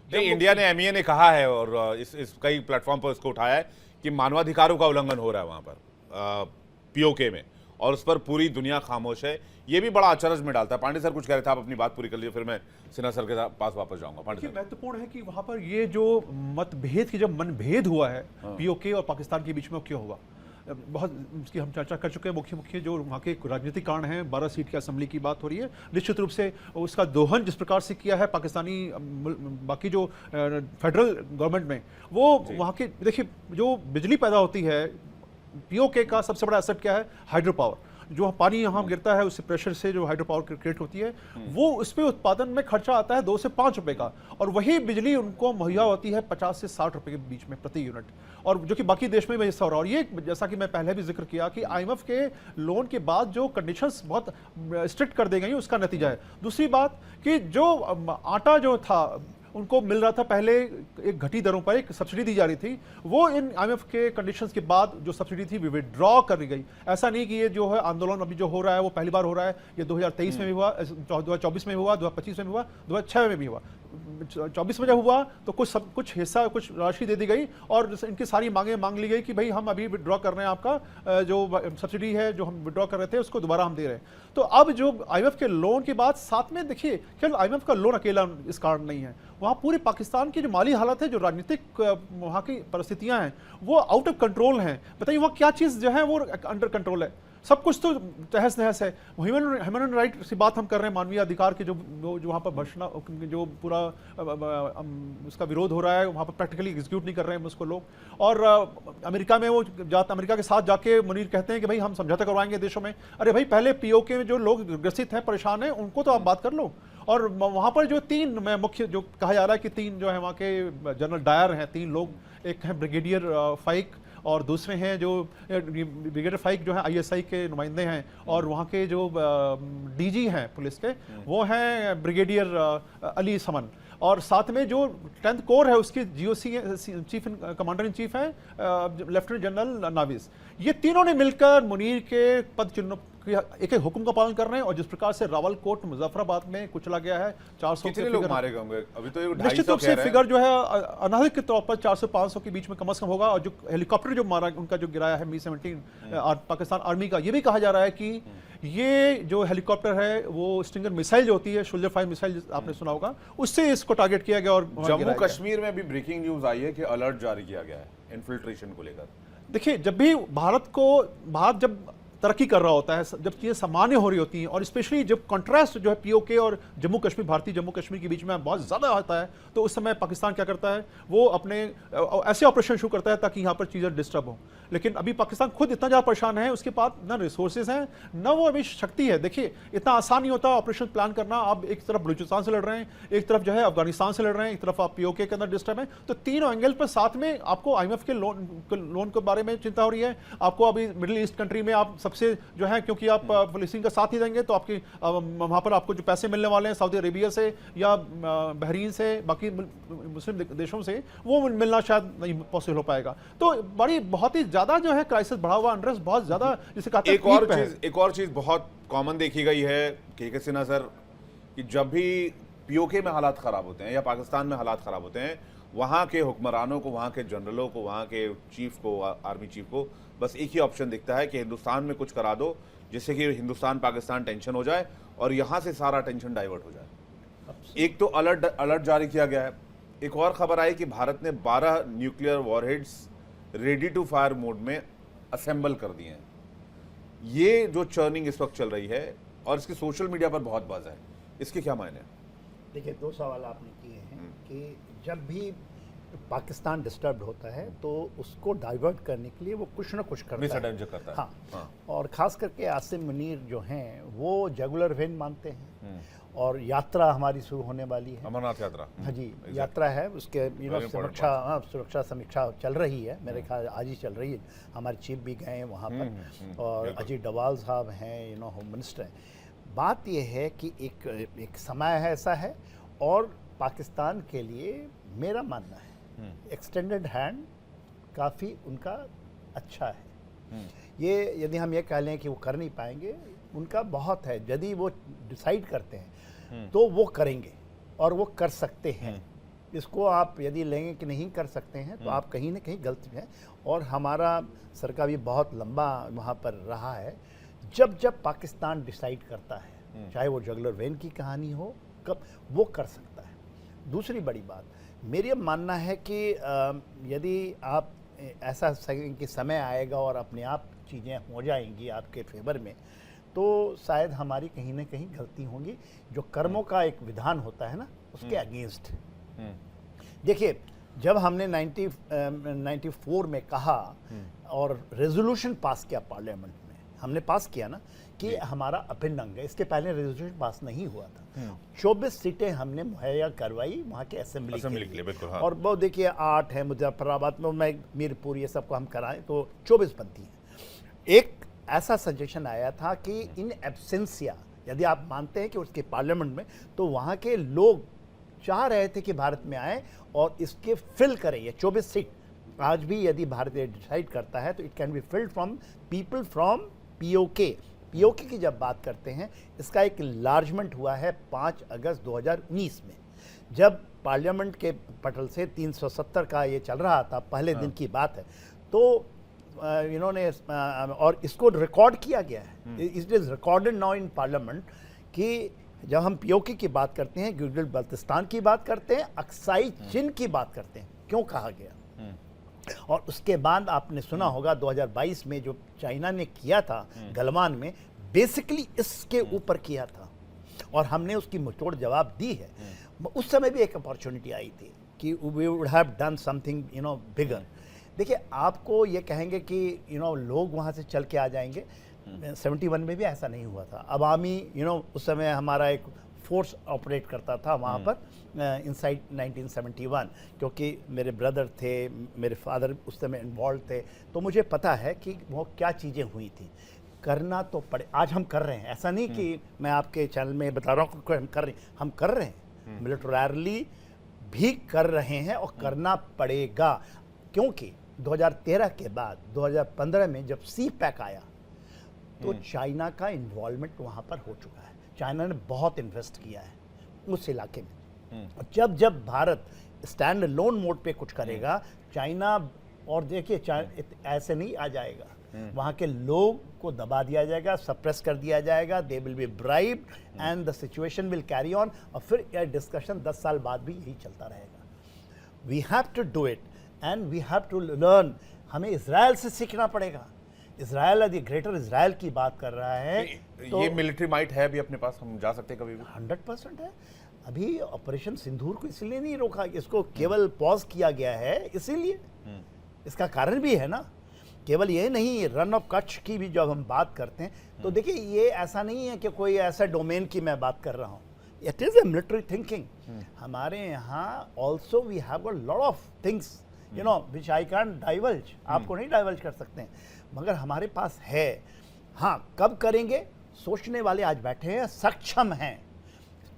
नहीं, इंडिया ने एमईए ने कहा है और इस कई प्लेटफॉर्म पर इसको उठाया है कि मानवाधिकारों का उल्लंघन हो रहा है वहां पर पीओके में, और उस पर पूरी दुनिया खामोश है। ये भी बड़ा अचरज में डालता है। पांडे सर कुछ कह रहे थे, आप अपनी बात पूरी कर लीजिए, फिर मैं सिन्हा सर के पास वापस जाऊंगा। पांडे सर, महत्वपूर्ण है कि वहां पर ये जो मतभेद की जब मनभेद हुआ है पीओके और पाकिस्तान के बीच में, क्यों हुआ, बहुत इसकी हम चर्चा कर चुके हैं। मुख्य जो वहाँ के राजनीतिक कारण हैं, 12 सीट की असेंबली की बात हो रही है, निश्चित रूप से उसका दोहन जिस प्रकार से किया है पाकिस्तानी बाकी जो फेडरल गवर्नमेंट में, वो वहाँ के देखिए जो बिजली पैदा होती है, पीओके का सबसे बड़ा एसेट क्या है, हाइड्रो पावर। जो पानी यहाँ गिरता है उससे प्रेशर से जो हाइड्रो पावर क्रिएट होती है, वो उस पर उत्पादन में खर्चा आता है 2 से 5 रुपए का, और वही बिजली उनको मुहैया होती है 50 से 60 रुपए के बीच में प्रति यूनिट, और जो कि बाकी देश में हिस्सा हो रहा है। और ये जैसा कि मैं पहले भी जिक्र किया कि आईएमएफ के लोन के बाद जो कंडीशंस बहुत स्ट्रिक्ट कर दी गई, उसका नतीजा है। दूसरी बात कि जो आटा जो था उनको मिल रहा था पहले एक घटी दरों पर, एक सब्सिडी दी जा रही थी, वो इन आईएमएफ के कंडीशंस के बाद जो सब्सिडी थी वो विड्रॉ कर दी गई। ऐसा नहीं कि ये जो है आंदोलन अभी जो हो रहा है वो पहली बार हो रहा है, ये 2023 में भी हुआ, 2024 में भी हुआ, 2025 में भी हुआ, 2006 में भी हुआ। 24 में जब हुआ तो कुछ हिस्सा, कुछ राशि दे दी गई और इनकी सारी मांगे मांग ली गई कि भाई हम अभी विड्रॉ कर रहे हैं, आपका जो सब्सिडी है जो हम विड्रॉ कर रहे थे उसको दोबारा हम दे रहे हैं। तो अब जो आईएमएफ के लोन की बात, साथ में देखिए केवल आईएमएफ का लोन अकेला इस कारण नहीं है, वहाँ पूरे पाकिस्तान की जो माली हालत है, जो राजनीतिक वहाँ की परिस्थितियाँ हैं, वो आउट ऑफ कंट्रोल हैं। बताइए वहाँ क्या चीज़ जो है वो अंडर कंट्रोल है, सब कुछ तो तहस नहस है। ह्यूमन राइट की बात हम कर रहे हैं, मानवीय अधिकार के जो वहाँ पर भर्षणा, जो पूरा उसका विरोध हो रहा है, वहाँ पर प्रैक्टिकली एग्जीक्यूट नहीं कर रहे हैं उसको लोग। और अमेरिका में वो अमेरिका के साथ जाके मुनीर कहते हैं कि भाई हम समझौता करवाएंगे देशों में। अरे भाई पहले पीओके में जो लोग ग्रसित हैं, परेशान हैं, उनको तो आप बात कर लो। और वहाँ पर जो 3 मुख्य जो कहा जा रहा है कि 3 जो है वहाँ के जनरल डायर हैं, 3 लोग, एक है ब्रिगेडियर फाइक, और दूसरे हैं जो ब्रिगेडियर फाइक जो है आईएसआई के नुमाइंदे हैं, और वहाँ के जो डीजी हैं पुलिस के, वो हैं ब्रिगेडियर अली समन, और साथ में जो 10th कोर है उसके GOC chief commander in chief हैं लेफ्टिनेंट जनरल नाविस। ये तीनों ने मिलकर मुनीर के पद चिन्हों एक हुक्म का पालन कर रहे हैं। और जिस प्रकार से रावलकोट मुजफ्फराबाद में कुचला गया है, 400 कितने लोग मारे गए होंगे अभी तो? निश्चित रूप से फिगर जो है अनाधिकृत तौर पर 400-500 के बीच में कम से कम होगा। और जो हेलीकॉप्टर जो मारा उनका जो गिराया है Mi-17 पाकिस्तान आर्मी का, ये भी कहा जा रहा है कि ये जो हेलीकॉप्टर है वो स्टिंगर मिसाइल जो होती है, शोल्डर फायर मिसाइल आपने सुना होगा, उससे इसको टारगेट किया गया। और जम्मू कश्मीर में भी ब्रेकिंग न्यूज आई है कि अलर्ट जारी किया गया है इन्फिल्ट्रेशन को लेकर। देखिए जब भी भारत जब तरक्की कर रहा होता है, जब चीज़ें सामान्य हो रही होती हैं, और स्पेशली जब कॉन्ट्रास्ट जो है पीओके और जम्मू कश्मीर, भारतीय जम्मू कश्मीर के बीच में बहुत ज़्यादा आता है, तो उस समय पाकिस्तान क्या करता है, वो अपने ऐसे ऑपरेशन शुरू करता है ताकि यहाँ पर चीज़ें डिस्टर्ब हों। लेकिन अभी पाकिस्तान खुद इतना ज़्यादा परेशान है, उसके पास न रिसोर्सेज हैं, न वो अभी शक्ति है। देखिए इतना आसान नहीं होता ऑपरेशन प्लान करना। आप एक तरफ बलूचिस्तान से लड़ रहे हैं, एक तरफ जो है अफगानिस्तान से लड़ रहे हैं, एक तरफ आप पीओके के अंदर डिस्टर्ब है, तो 3 एंगल पर साथ में आपको आईएमएफ के लोन के बारे में चिंता हो रही है। आपको अभी मिडिल ईस्ट कंट्री में आप सबसे जो है, क्योंकि आप फिलिस्तीन का साथ ही देंगे तो आपकी वहां पर आपको जो पैसे मिलने वाले हैं सऊदी अरेबिया से या बहरीन से, बाकी मुस्लिम देशों से, वो मिलना शायद नहीं पॉसिबल हो पाएगा। तो बड़ी बहुत ही ज्यादा जो है क्राइसिस बढ़ा हुआ, अनरेस्ट बहुत ज्यादा, जिसे कहते हैं। एक और चीज बहुत कॉमन देखी गई है के सिन्हा सर, कि जब भी पीओके में हालात खराब होते हैं या पाकिस्तान में हालात खराब होते हैं, वहां के हुक्मरानों को, वहां के जनरलों को, वहां के चीफ को, आर्मी चीफ को बस एक ही ऑप्शन दिखता है कि हिंदुस्तान में कुछ करा दो जिससे कि हिंदुस्तान पाकिस्तान टेंशन हो जाए और यहां से सारा टेंशन डाइवर्ट हो जाए। एक तो अलर्ट जारी किया गया है। एक और खबर आई कि भारत ने 12 nuclear warheads ready to fire mode में असेंबल कर दिए हैं। ये जो चर्निंग इस वक्त चल रही है और इसकी सोशल मीडिया पर बहुत बज़ है, इसके क्या मायने? देखिए 2 सवाल आपने किए हैं कि जब भी पाकिस्तान डिस्टर्ब होता है तो उसको डाइवर्ट करने के लिए वो कुछ ना कुछ करता है। हाँ। और ख़ास करके आसिम मुनीर जो हैं वो जुगुलर वेन मानते हैं, और यात्रा हमारी शुरू होने वाली है, अमरनाथ यात्रा। हाँ जी, यात्रा है, उसके सुरक्षा समीक्षा चल रही है, मेरे ख्याल आज ही चल रही है। हमारे चीफ भी गए हैं वहाँ पर, और अजीत डोवाल साहब हैं, होम मिनिस्टर हैं। बात यह है कि एक समय है ऐसा है, और पाकिस्तान के लिए मेरा मानना है एक्सटेंडेड हैंड काफ़ी उनका अच्छा है। ये यदि हम ये कह लें कि वो कर नहीं पाएंगे, उनका बहुत है। यदि वो डिसाइड करते हैं तो वो करेंगे और वो कर सकते हैं। इसको आप यदि लेंगे कि नहीं कर सकते हैं तो आप कहीं ना कहीं गलत हैं। और हमारा सर का भी बहुत लंबा वहाँ पर रहा है। जब जब पाकिस्तान डिसाइड करता है, चाहे वो जुगलर वेन की कहानी हो, कब वो कर सकता है। दूसरी बड़ी बात, मेरा मानना है कि यदि आप ऐसा कि समय आएगा और अपने आप चीज़ें हो जाएंगी आपके फेवर में, तो शायद हमारी कहीं ना कहीं गलती होगी। जो कर्मों का एक विधान होता है ना, उसके अगेंस्ट। देखिए, जब हमने 94 में कहा और रेजोल्यूशन पास किया पार्लियामेंट में, हमने पास किया ना कि हमारा अभिन्न अंग है, इसके पहले रेजोल्यूशन पास नहीं हुआ था। 24 सीटें हमने मुहैया करवाई वहाँ के असेंबली के लिए। बिल्कुल, हाँ। और वो देखिए 8 है मुजफ्फराबाद में, मीरपुर, ये सबको हम कराएं तो 24 बनती हैं। एक ऐसा सजेशन आया था कि इन एब्सेंसिया, यदि आप मानते हैं कि उसके पार्लियामेंट में, तो वहाँ के लोग चाह रहे थे कि भारत में आए और इसके फिल करें ये 24 सीट। आज भी यदि भारत डिसाइड करता है तो it can be filled from people from PoK. PoK की जब बात करते हैं, इसका एक लार्जमेंट हुआ है 5 अगस्त 2019 में, जब पार्लियामेंट के पटल से 370 का ये चल रहा था, पहले दिन की बात है। तो इन्होंने और इसको रिकॉर्ड किया गया है, it is recorded now in parliament, कि जब हम पीओके की बात करते हैं, गिलगित बल्तिस्तान की बात करते हैं, अक्साई चिन की बात करते हैं, क्यों कहा गया। और उसके बाद आपने सुना होगा 2022 में जो चाइना ने किया था गलवान में, बेसिकली इसके ऊपर किया था और हमने उसकी मुंहतोड़ जवाब दी है। उस समय भी एक अपॉर्चुनिटी आई थी कि we would have done something bigger. देखिए, आपको ये कहेंगे कि लोग वहाँ से चल के आ जाएंगे, 71 में भी ऐसा नहीं हुआ था। अवामी उस समय हमारा एक फोर्स ऑपरेट करता था वहाँ पर इनसाइड 1971, क्योंकि मेरे ब्रदर थे, मेरे फादर उस समय इन्वॉल्व थे, तो मुझे पता है कि वो क्या चीज़ें हुई थी। करना तो पड़े, आज हम कर रहे हैं, ऐसा नहीं कि मैं आपके चैनल में बता रहा हूँ कि हम कर रहे हैं, हम कर रहे हैं, मिलिटरली भी कर रहे हैं और करना पड़ेगा। क्योंकि 2013 के बाद 2015 में जब सी पैक आया तो चाइना का इन्वॉल्वमेंट वहाँ पर हो चुका है। चाइना ने बहुत इन्वेस्ट किया है उस इलाके में। और जब जब भारत स्टैंड लोन मोड पे कुछ करेगा, चाइना, और देखिए ऐसे नहीं आ जाएगा, वहाँ के लोग को दबा दिया जाएगा, सप्रेस कर दिया जाएगा, they will be bribed and the situation will carry on. और फिर यह डिस्कशन 10 साल बाद भी यही चलता रहेगा। We have to do it and we have to learn. हमें इजराइल से सीखना पड़ेगा। इजराइल, यदि ग्रेटर इजराइल की बात कर रहा है तो ये मिलिट्री माइट है अभी अपने पास, हम जा सकते हैं कभी भी। 100% है। अभी ऑपरेशन सिंदूर को इसलिए नहीं रोका, इसको केवल पॉज किया गया है, इसीलिए। इसका कारण भी है ना, केवल ये नहीं, रन ऑफ कच्छ की भी जब हम बात करते हैं तो देखिए, ये ऐसा नहीं है कि कोई ऐसा डोमेन की मैं बात कर रहा हूँ, it is a military thinking. हमारे यहाँ also we have a lot of things which I can divulge, आपको नहीं डाइवल्ज कर सकते हैं, मगर हमारे पास है। हाँ, कब करेंगे, सोचने वाले आज बैठे हैं, सक्षम हैं,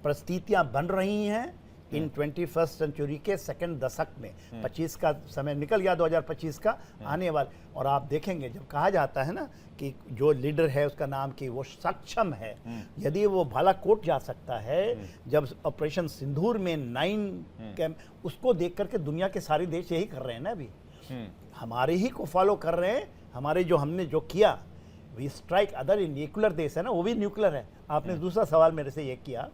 परिस्थितियां बन रही हैं इन 21st सेंचुरी के सेकंड दशक में। 25 का समय निकल गया, 2025 का आने वाला। और आप देखेंगे, जब कहा जाता है ना कि जो लीडर है उसका नाम कि वो सक्षम है, यदि वो बालाकोट जा सकता है, जब ऑपरेशन सिंदूर में 9 कैंप, उसको देख करके दुनिया के सारे देश यही कर रहे हैं ना अभी, हमारे ही को फॉलो कर रहे हैं। हमारे जो हमने जो किया, वी स्ट्राइक अदर न्यूक्लियर देश है ना, वो भी न्यूक्लियर है। आपने दूसरा सवाल मेरे से ये किया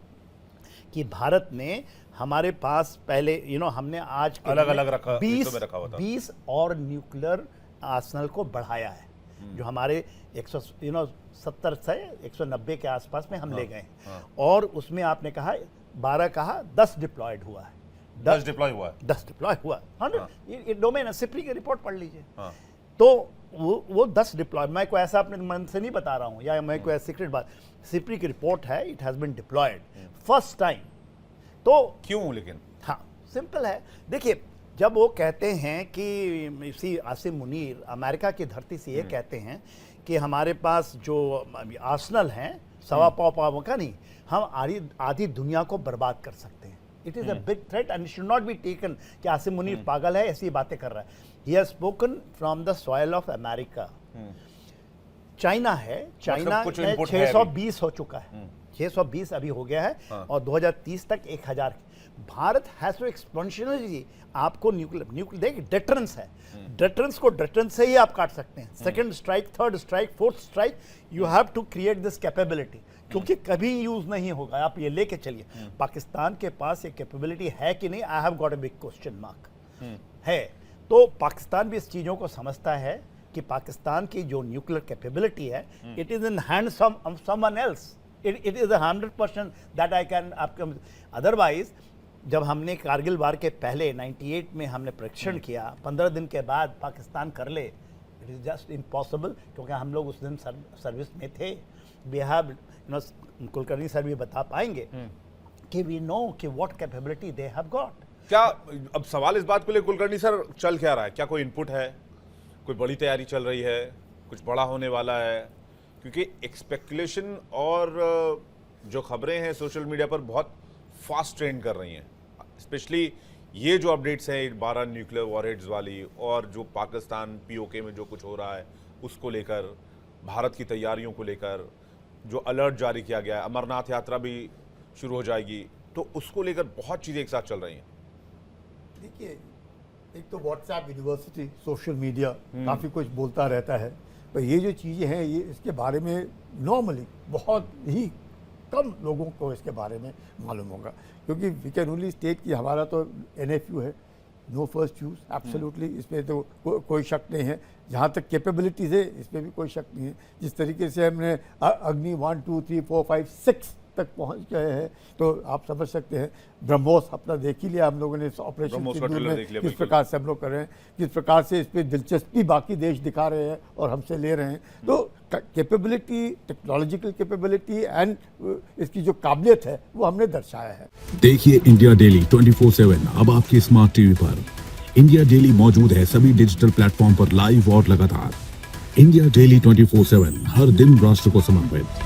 कि भारत ने, हमारे पास पहले हमने आज के अलग अलग रखा, 20 और न्यूक्लियर आर्सेनल को बढ़ाया है, जो हमारे 170 से 190 के आसपास में हम ले गए। और उसमें आपने कहा 12 कहा 10 डिप्लॉयड हुआ है, 10 डिप्लॉय हुआ है, 10 डिप्लॉय हुआ। 100 ये डोमेन है, सिप्री की रिपोर्ट पढ़ लीजिए। तो वो 10 डिप्लॉय, मैं कोई ऐसा अपने मन से नहीं बता रहा हूँ या मैं कोई सीक्रेट बात, सिप्री की रिपोर्ट है, it has been deployed first time. तो क्यों लेकिन? हाँ, सिंपल है। देखिए, जब वो कहते हैं कि इसी आसिम मुनीर अमेरिका की धरती से ये कहते हैं कि हमारे पास जो आर्सेनल हैं, सवा पाव का नहीं, हम आधी दुनिया को बर्बाद कर सकते हैं। It is a big threat and should not be taken कि आसिम मुनीर पागल है, ऐसी बातें कर रहा है। He has spoken from the soil of America. China है, चाइना में 620 हो चुका है, 620 अभी हो गया है। और 2030 तक 1000। भारत हैज टू एक्सपेंशनली आपको न्यूक्लियर देखिए डेटरेंस है, डेटरेंस को डेटरेंस से ही आप काट सकते हैं। Second strike, third strike, fourth strike, you have to create this capability, क्योंकि कभी यूज नहीं होगा। आप ये लेके चलिए, पाकिस्तान के पास ये कैपेबिलिटी है कि नहीं, I have got a big question mark है। तो पाकिस्तान भी इस चीज़ों को समझता है कि पाकिस्तान की जो न्यूक्लियर कैपेबिलिटी है, it is in hands of someone else, it is 100% that I can आपके। अदरवाइज जब हमने कारगिल वार के पहले 98 में हमने परीक्षण किया, 15 दिन के बाद पाकिस्तान कर ले, इट इज़ जस्ट इम्पॉसिबल, क्योंकि हम लोग उस दिन सर्विस में थे। वी हैव कुलकर्णी सर भी बता पाएंगे कि वी नो कि what capability they have got. क्या अब सवाल इस बात को लेकर कुलकर्णी सर चल क्या रहा है, क्या कोई इनपुट है, कोई बड़ी तैयारी चल रही है, कुछ बड़ा होने वाला है? क्योंकि एक्सपेक्युलेशन और जो खबरें हैं सोशल मीडिया पर बहुत फास्ट ट्रेंड कर रही हैं, स्पेशली ये जो अपडेट्स हैं 12 न्यूक्लियर वॉरहेड्स वाली, और जो पाकिस्तान पीओके में जो कुछ हो रहा है उसको लेकर, भारत की तैयारियों को लेकर जो अलर्ट जारी किया गया है, अमरनाथ यात्रा भी शुरू हो जाएगी, तो उसको लेकर बहुत चीज़ें एक साथ चल रही हैं। देखिए, एक तो व्हाट्सएप यूनिवर्सिटी, सोशल मीडिया काफ़ी कुछ बोलता रहता है, तो ये जो चीज़ें हैं ये इसके बारे में नॉर्मली बहुत ही कम लोगों को इसके बारे में मालूम होगा, क्योंकि वी कैन ओनली स्टेट कि हमारा तो NFU है, नो फर्स्ट यूज, एब्सोल्युटली, इसमें तो कोई शक नहीं है। जहाँ तक कैपेबिलिटीज़ है इसमें भी कोई शक नहीं है। जिस तरीके से हमने अग्नि 1, 2, 3, 4, 5, 6 तक पहुँच गए हैं, तो आप समझ सकते हैं। ब्रह्मोस अपना देख ही लिया हम लोगों ने, ऑपरेशन सिंदूर में किस प्रकार से हम लोग कर रहे हैं, किस प्रकार से इस पर दिलचस्पी बाकी देश दिखा रहे हैं और हमसे ले रहे हैं। तो कैपेबिलिटी, टेक्नोलॉजिकल कैपेबिलिटी एंड इसकी जो काबिलियत है वो हमने दर्शाया है। देखिए इंडिया डेली 24/7 अब आपकी स्मार्ट टीवी पर। इंडिया डेली मौजूद है सभी डिजिटल प्लेटफॉर्म पर लाइव और लगातार। इंडिया डेली 24/7 हर दिन राष्ट्र को समर्पित।